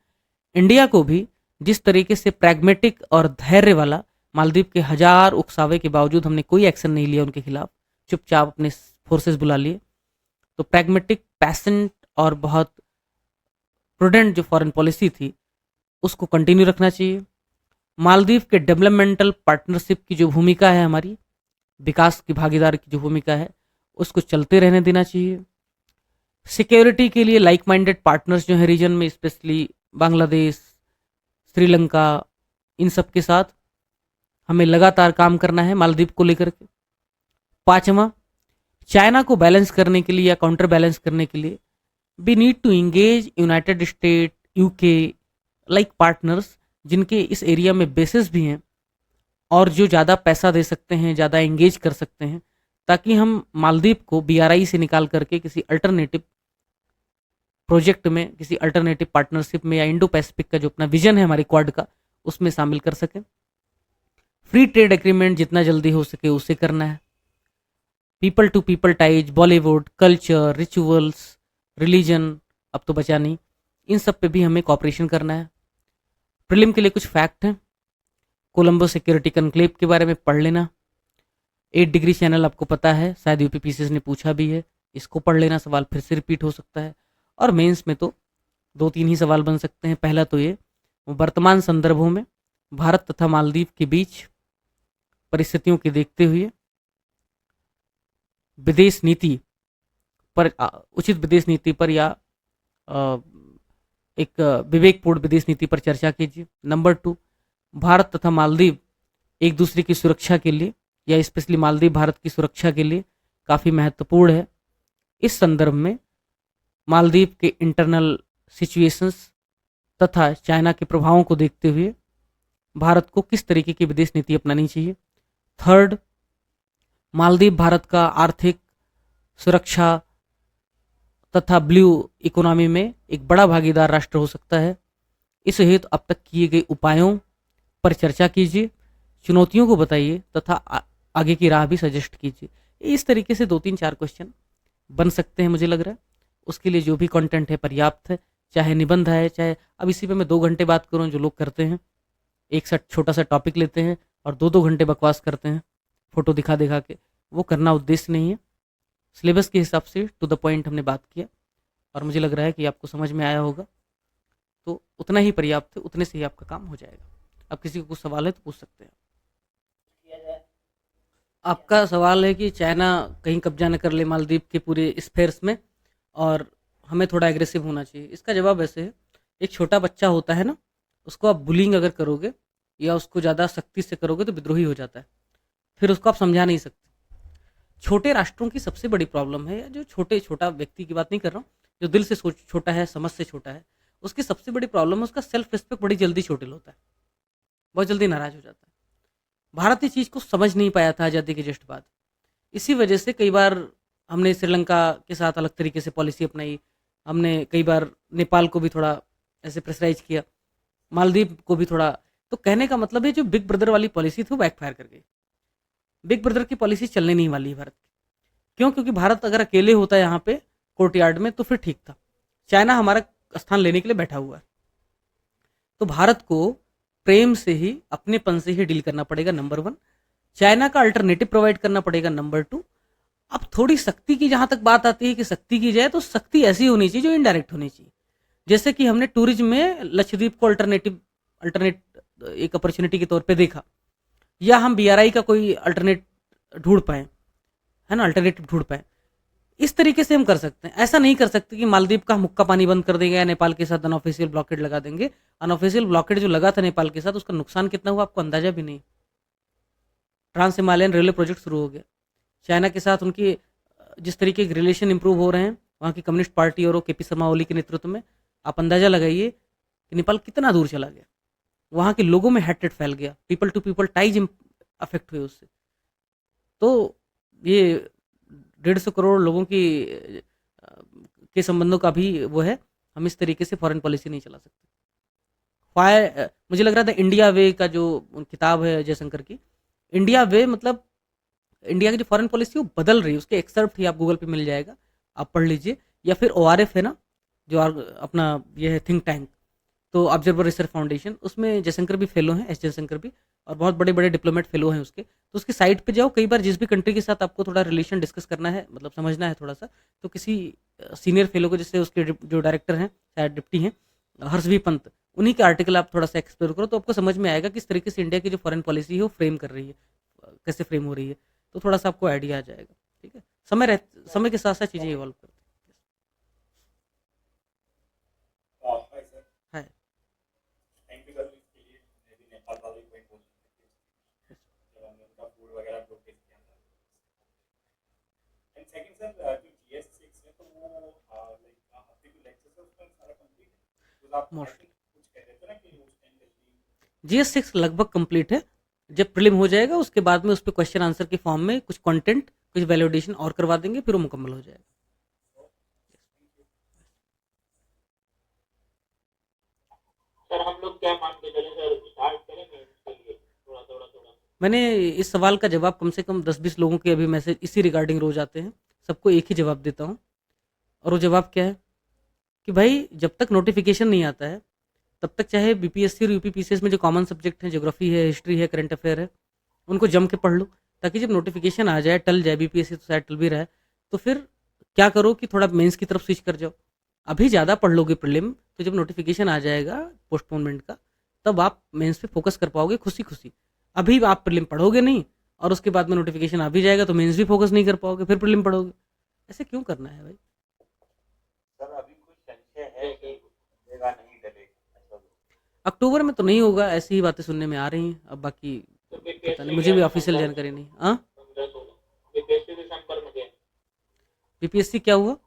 इंडिया को भी जिस तरीके से प्रैग्मेटिक और धैर्य वाला, मालदीव के हजार उकसावे के बावजूद हमने कोई एक्शन नहीं लिया उनके खिलाफ, चुपचाप अपने फोर्सेस बुला लिए, तो प्रैग्मेटिक, पैसेंट और बहुत प्रूडेंट जो फॉरेन पॉलिसी थी उसको कंटिन्यू रखना चाहिए। मालदीव के डेवलपमेंटल पार्टनरशिप की जो भूमिका है, हमारी विकास की भागीदार की जो भूमिका है, उसको चलते रहने देना चाहिए। सिक्योरिटी के लिए लाइक माइंडेड पार्टनर्स जो है रीजन में, स्पेशली बांग्लादेश, श्रीलंका, इन सब के साथ हमें लगातार काम करना है मालदीव को लेकर के। पांचवा, चाइना को बैलेंस करने के लिए या काउंटर बैलेंस करने के लिए we need to engage United States, UK like partners जिनके इस एरिया में बेसिस भी हैं और जो ज़्यादा पैसा दे सकते हैं, ज़्यादा इंगेज कर सकते हैं, ताकि हम मालदीव को बीआरआई से निकाल करके किसी अल्टरनेटिव प्रोजेक्ट में, किसी अल्टरनेटिव पार्टनरशिप में या इंडो पैसिफिक का जो अपना विजन है हमारे क्वाड का, उसमें शामिल कर सकें। फ्री ट्रेड एग्रीमेंट जितना जल्दी हो सके उसे करना है। People to people ties, Bollywood, culture, rituals, religion अब तो बचा नहीं, इन सब पे भी हमें कॉपरेशन करना है। प्रीलिम के लिए कुछ फैक्ट हैं। कोलंबो सिक्योरिटी कन्क्लेव के बारे में पढ़ लेना। 8 डिग्री चैनल आपको पता है, शायद यूपीपीसीएस ने पूछा भी है, इसको पढ़ लेना, सवाल फिर से रिपीट हो सकता है। और मेंस में तो 2-3 ही सवाल बन सकते हैं। पहला तो ये, वर्तमान संदर्भों में भारत तथा मालदीव के बीच परिस्थितियों के देखते हुए विदेश नीति पर, उचित विदेश नीति पर या एक विवेकपूर्ण विदेश नीति पर चर्चा कीजिए। नंबर 2, भारत तथा मालदीव एक दूसरे की सुरक्षा के लिए या स्पेशली मालदीव भारत की सुरक्षा के लिए काफ़ी महत्वपूर्ण है। इस संदर्भ में मालदीव के इंटरनल सिचुएशंस तथा चाइना के प्रभावों को देखते हुए भारत को किस तरीके की विदेश नीति अपनानी चाहिए। थर्ड, मालदीव भारत का आर्थिक, सुरक्षा तथा ब्लू इकोनॉमी में एक बड़ा भागीदार राष्ट्र हो सकता है। इस हेतु अब तक किए गए उपायों पर चर्चा कीजिए, चुनौतियों को बताइए तथा आगे की राह भी सजेस्ट कीजिए। इस तरीके से 2-3-4 क्वेश्चन बन सकते हैं मुझे लग रहा है। उसके लिए जो भी कंटेंट है पर्याप्त है, चाहे निबंध है, चाहे अब इसी पे मैं 2 घंटे बात करूं जो लोग करते हैं, एक सा छोटा सा टॉपिक लेते हैं और 2-2 घंटे बकवास करते हैं फोटो दिखा दिखा के, वो करना उद्देश्य नहीं है। सिलेबस के हिसाब से टू द पॉइंट हमने बात किया और मुझे लग रहा है कि आपको समझ में आया होगा, तो उतना ही पर्याप्त है, उतने से ही आपका काम हो जाएगा। अब किसी को कुछ सवाल है तो पूछ सकते हैं। आपका सवाल है कि चाइना कहीं कब्जा न कर ले मालदीव के पूरे स्फेयर्स में और हमें थोड़ा एग्रेसिव होना चाहिए। इसका जवाब ऐसे है, एक छोटा बच्चा होता है ना, उसको आप बुलिंग अगर करोगे या उसको ज़्यादा सख्ती से करोगे तो विद्रोही हो जाता है, फिर उसको आप समझा नहीं सकते। छोटे राष्ट्रों की सबसे बड़ी प्रॉब्लम है, या जो छोटा व्यक्ति की बात नहीं कर रहा हूँ, जो दिल से छोटा है, समझ से छोटा है, उसकी सबसे बड़ी प्रॉब्लम है उसका सेल्फ रिस्पेक्ट बड़ी जल्दी चोटिल होता है, बहुत जल्दी नाराज हो जाता है। भारत इस चीज़ को समझ नहीं पाया था आज़ादी के जस्ट बाद। इसी वजह से कई बार हमने श्रीलंका के साथ अलग तरीके से पॉलिसी अपनाई, हमने कई बार नेपाल को भी थोड़ा ऐसे प्रेशराइज किया, मालदीव को भी थोड़ा। तो कहने का मतलब है जो बिग ब्रदर वाली पॉलिसी थी वो बैकफायर कर गई। बिग ब्रदर की पॉलिसी चलने नहीं वाली है भारत की। क्यों? क्योंकि भारत अगर अकेले होता है यहाँ पे कोर्टयार्ड में तो फिर ठीक था। चाइना हमारा स्थान लेने के लिए बैठा हुआ है। तो भारत को प्रेम से ही, अपनेपन से ही डील करना पड़ेगा, नंबर वन। चाइना का अल्टरनेटिव प्रोवाइड करना पड़ेगा, नंबर टू। अब थोड़ी सख्ती की जहां तक बात आती है कि सख्ती की जाए तो सख्ती ऐसी होनी चाहिए जो इनडायरेक्ट होनी चाहिए। जैसे कि हमने टूरिज्म में लक्षद्वीप को अल्टरनेट एक अपॉर्चुनिटी के तौर पे देखा, या हम बीआरआई का कोई अल्टरनेट ढूंढ पाए, है ना, अल्टरनेटिव ढूंढ पाए। इस तरीके से हम कर सकते हैं। ऐसा नहीं कर सकते कि मालदीव का मुक्का पानी बंद कर देंगे या नेपाल के साथ अनऑफिशियल ब्लॉकेड लगा देंगे। अनऑफिशियल ब्लॉकेड जो लगा था नेपाल के साथ उसका नुकसान कितना हुआ आपको अंदाजा भी नहीं। ट्रांस हिमालयन रेलवे प्रोजेक्ट शुरू हो गया। चाइना के साथ उनकी जिस तरीके के रिलेशन इंप्रूव हो रहे हैं वहाँ की कम्युनिस्ट पार्टी और केपी शर्मा ओली के नेतृत्व में, आप अंदाजा लगाइए कि नेपाल कितना दूर चला गया। वहाँ के लोगों में हेट्रेड फैल गया, people to people ties affect हुए उससे। तो ये 150 करोड़ लोगों की के संबंधों का भी वो है। हम इस तरीके से फॉरेन पॉलिसी नहीं चला सकते। मुझे लग रहा था इंडिया वे का जो किताब है जयशंकर की, इंडिया वे मतलब इंडिया की जो फॉरेन पॉलिसी वो बदल रही है, उसके एक्सर्प्ट ही आप गूगल पे मिल जाएगा, आप पढ़ लीजिए। या फिर ओआरएफ है ना, जो अपना ये है थिंक टैंक, तो ऑब्जर्वर रिसर्च फाउंडेशन, उसमें जयशंकर भी फेलो हैं, एस जयशंकर भी, और बहुत बड़े बड़े डिप्लोमेट फेलो हैं उसके। तो उसकी साइट पे जाओ, कई बार जिस भी कंट्री के साथ आपको थोड़ा रिलेशन डिस्कस करना है, मतलब समझना है थोड़ा सा, तो किसी सीनियर फेलो को, जैसे उसके जो डायरेक्टर हैं, शायद डिप्टी हैं, हर्षवी पंत, उन्हीं के आर्टिकल आप थोड़ा सा एक्सप्लोर करो तो आपको समझ में आएगा किस तरीके से इंडिया की जो फॉरेन पॉलिसी है वो फ्रेम कर रही है, कैसे फ्रेम हो रही है। तो थोड़ा सा आपको आइडिया आ जाएगा। ठीक है, समय के साथ साथ चीज़ें इवॉल्व करती है। मोस्टली GS6 लगभग कंप्लीट है। जब प्रीलिम हो जाएगा उसके बाद में उस पर क्वेश्चन आंसर के फॉर्म में कुछ कंटेंट, कुछ वैलिडेशन और करवा देंगे, फिर वो मुकम्मल हो जाएगा। सर हम लोग क्या मान के चले सर, स्टार्ट करेंगे इसके लिए थोड़ा थोड़ा थोड़ा। मैंने इस सवाल का जवाब कम से कम 10-20 लोगों के अभी मैसेज इसी रिगार्डिंग रोज आते हैं, सबको एक ही जवाब देता हूँ। और वो जवाब क्या है कि भाई जब तक नोटिफिकेशन नहीं आता है तब तक चाहे बीपीएससी और यूपीपीसीएस में जो कॉमन सब्जेक्ट हैं, ज्योग्राफी है, हिस्ट्री है, करंट अफेयर है, उनको जम के पढ़ लो, ताकि जब नोटिफिकेशन आ जाए, टल जाए, बीपीएससी तो शायद टल भी रहा है, तो फिर क्या करो कि थोड़ा मेंस की तरफ स्विच कर जाओ। अभी ज़्यादा पढ़ लोगे प्रीलिम, तो जब नोटिफिकेशन आ जाएगा पोस्टपोनमेंट का, तब आप मेंस पे फोकस कर पाओगे खुशी खुशी। अभी आप प्रीलिम पढ़ोगे नहीं और उसके बाद में नोटिफिकेशन आ भी जाएगा तो मेंस भी फोकस नहीं कर पाओगे, फिर प्रीलिम पढ़ोगे। ऐसे क्यों करना है भाई? सर अभी कुछ संशय है कि डलेगा नहीं डलेगा ऐसा? अक्टूबर में तो नहीं होगा, ऐसी ही बातें सुनने में आ रही हैं। अब बाकी तो पता नहीं, बीपीएससी मुझे क्या भी ऑफिशियल दिसंबर में? जानकारी नहीं। हाँ, 15 16 बीपीएससी दिसंबर में क्या? बीपीएससी क्या हुआ?